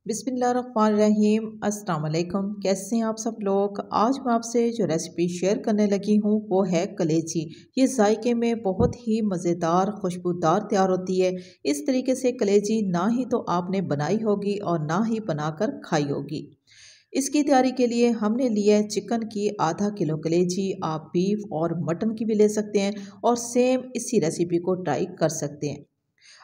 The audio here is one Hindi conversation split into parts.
बिस्मिल्लाहिर्रहमानिर्रहीम। अस्सलाम वालेकुम। कैसे हैं आप सब लोग। आज मैं आपसे जो रेसिपी शेयर करने लगी हूँ वो है कलेजी। ये जायके में बहुत ही मज़ेदार खुशबूदार तैयार होती है। इस तरीके से कलेजी ना ही तो आपने बनाई होगी और ना ही बनाकर खाई होगी। इसकी तैयारी के लिए हमने लिया है चिकन की आधा किलो कलेजी। आप बीफ और मटन की भी ले सकते हैं और सेम इसी रेसिपी को ट्राई कर सकते हैं।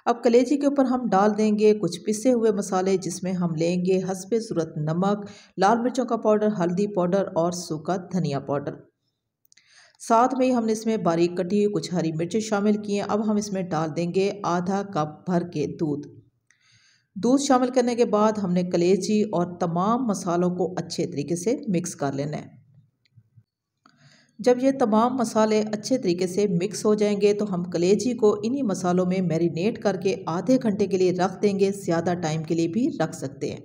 अब कलेजी के ऊपर हम डाल देंगे कुछ पिसे हुए मसाले, जिसमें हम लेंगे हस्बे ज़रूरत नमक, लाल मिर्चों का पाउडर, हल्दी पाउडर और सूखा धनिया पाउडर। साथ में ही हमने इसमें बारीक कटी हुई कुछ हरी मिर्चें शामिल की हैं। अब हम इसमें डाल देंगे आधा कप भर के दूध। दूध शामिल करने के बाद हमने कलेजी और तमाम मसालों को अच्छे तरीके से मिक्स कर लेना है। जब ये तमाम मसाले अच्छे तरीके से मिक्स हो जाएंगे तो हम कलेजी को इन्हीं मसालों में मैरिनेट करके आधे घंटे के लिए रख देंगे। ज़्यादा टाइम के लिए भी रख सकते हैं।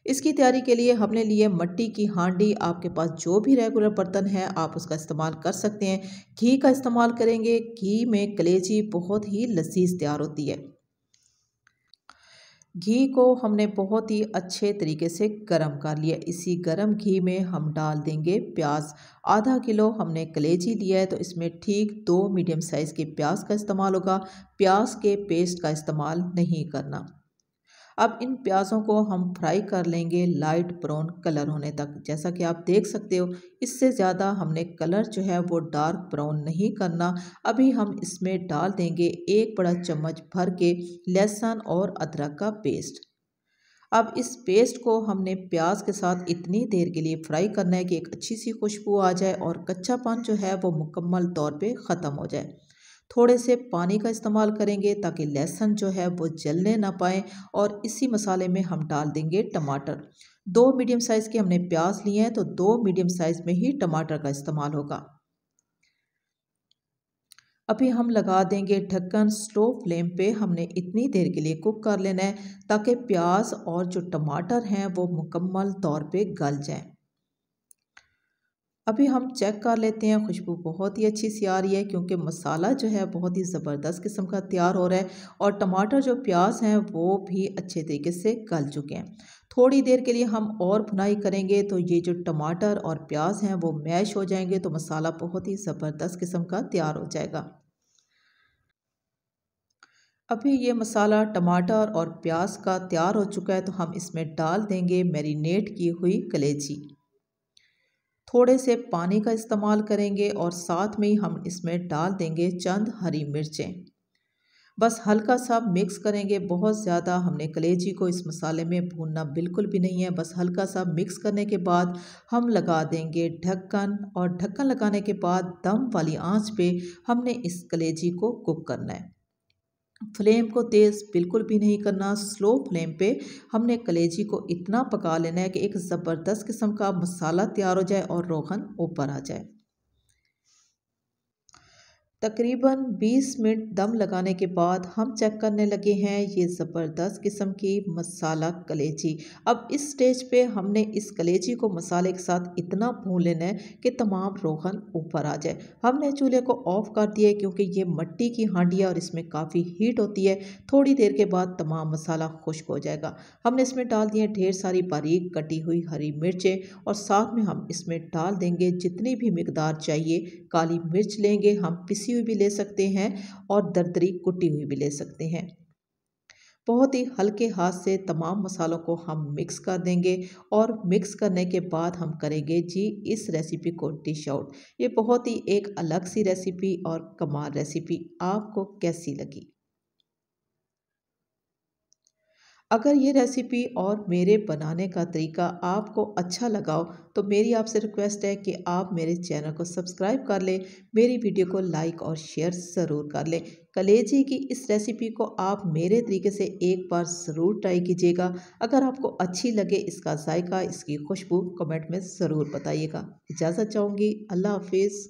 इसकी तैयारी के लिए हमने लिए मट्टी की हांडी। आपके पास जो भी रेगुलर बर्तन है आप उसका इस्तेमाल कर सकते हैं। घी का इस्तेमाल करेंगे। घी में कलेजी बहुत ही लजीज तैयार होती है। घी को हमने बहुत ही अच्छे तरीके से गरम कर लिया। इसी गरम घी में हम डाल देंगे प्याज। आधा किलो हमने कलेजी लिया है तो इसमें ठीक 2 मीडियम साइज़ के प्याज का इस्तेमाल होगा। प्याज के पेस्ट का इस्तेमाल नहीं करना। अब इन प्याज़ों को हम फ्राई कर लेंगे लाइट ब्राउन कलर होने तक। जैसा कि आप देख सकते हो, इससे ज़्यादा हमने कलर जो है वो डार्क ब्राउन नहीं करना। अभी हम इसमें डाल देंगे 1 बड़ा चम्मच भर के लहसुन और अदरक का पेस्ट। अब इस पेस्ट को हमने प्याज के साथ इतनी देर के लिए फ्राई करना है कि एक अच्छी सी खुशबू आ जाए और कच्चापन जो है वो मुकम्मल तौर पे ख़त्म हो जाए। थोड़े से पानी का इस्तेमाल करेंगे ताकि लहसुन जो है वो जलने ना पाए। और इसी मसाले में हम डाल देंगे टमाटर। 2 मीडियम साइज़ के हमने प्याज लिए हैं तो 2 मीडियम साइज़ में ही टमाटर का इस्तेमाल होगा। अभी हम लगा देंगे ढक्कन। स्लो फ्लेम पे हमने इतनी देर के लिए कुक कर लेना है ताकि प्याज और जो टमाटर हैं वो मुकम्मल तौर पे गल जाएं। अभी हम चेक कर लेते हैं। खुशबू बहुत ही अच्छी सी आ रही है क्योंकि मसाला जो है बहुत ही ज़बरदस्त किस्म का तैयार हो रहा है और टमाटर जो प्याज हैं वो भी अच्छे तरीके से गल चुके हैं। थोड़ी देर के लिए हम और भुनाई करेंगे तो ये जो टमाटर और प्याज हैं वो मैश हो जाएंगे तो मसाला बहुत ही ज़बरदस्त किस्म का तैयार हो जाएगा। अभी ये मसाला टमाटर और प्याज का तैयार हो चुका है तो हम इसमें डाल देंगे मैरिनेट की हुई कलेजी। थोड़े से पानी का इस्तेमाल करेंगे और साथ में ही हम इसमें डाल देंगे चंद हरी मिर्चें। बस हल्का सा मिक्स करेंगे। बहुत ज़्यादा हमने कलेजी को इस मसाले में भूनना बिल्कुल भी नहीं है। बस हल्का सा मिक्स करने के बाद हम लगा देंगे ढक्कन और ढक्कन लगाने के बाद दम वाली आंच पे हमने इस कलेजी को कुक करना है। फ्लेम को तेज़ बिल्कुल भी नहीं करना। स्लो फ्लेम पे हमने कलेजी को इतना पका लेना है कि एक ज़बरदस्त किस्म का मसाला तैयार हो जाए और रोगन ऊपर आ जाए। तकरीबन 20 मिनट दम लगाने के बाद हम चेक करने लगे हैं ये ज़बरदस्त किस्म की मसाला कलेजी। अब इस स्टेज पे हमने इस कलेजी को मसाले के साथ इतना भून लेना है कि तमाम रोगन ऊपर आ जाए। हमने चूल्हे को ऑफ़ कर दिया है क्योंकि ये मिट्टी की हांडी है और इसमें काफ़ी हीट होती है। थोड़ी देर के बाद तमाम मसाला खुश्क हो जाएगा। हमने इसमें डाल दिए ढेर सारी बारीक कटी हुई हरी मिर्चें और साथ में हम इसमें डाल देंगे जितनी भी मिकदार चाहिए काली मिर्च लेंगे। हम पिसी हुई भी ले सकते हैं और दरदरी कुटी हुई भी ले सकते हैं। बहुत ही हल्के हाथ से तमाम मसालों को हम मिक्स कर देंगे और मिक्स करने के बाद हम करेंगे जी इस रेसिपी को डिश आउट। ये बहुत ही एक अलग सी रेसिपी और कमाल रेसिपी। आपको कैसी लगी? अगर ये रेसिपी और मेरे बनाने का तरीका आपको अच्छा लगा हो तो मेरी आपसे रिक्वेस्ट है कि आप मेरे चैनल को सब्सक्राइब कर लें। मेरी वीडियो को लाइक और शेयर ज़रूर कर लें। कलेजी की इस रेसिपी को आप मेरे तरीके से एक बार ज़रूर ट्राई कीजिएगा। अगर आपको अच्छी लगे इसका जायका, इसकी खुशबू कमेंट में ज़रूर बताइएगा। इजाज़त चाहूँगी। अल्लाह हाफिज़।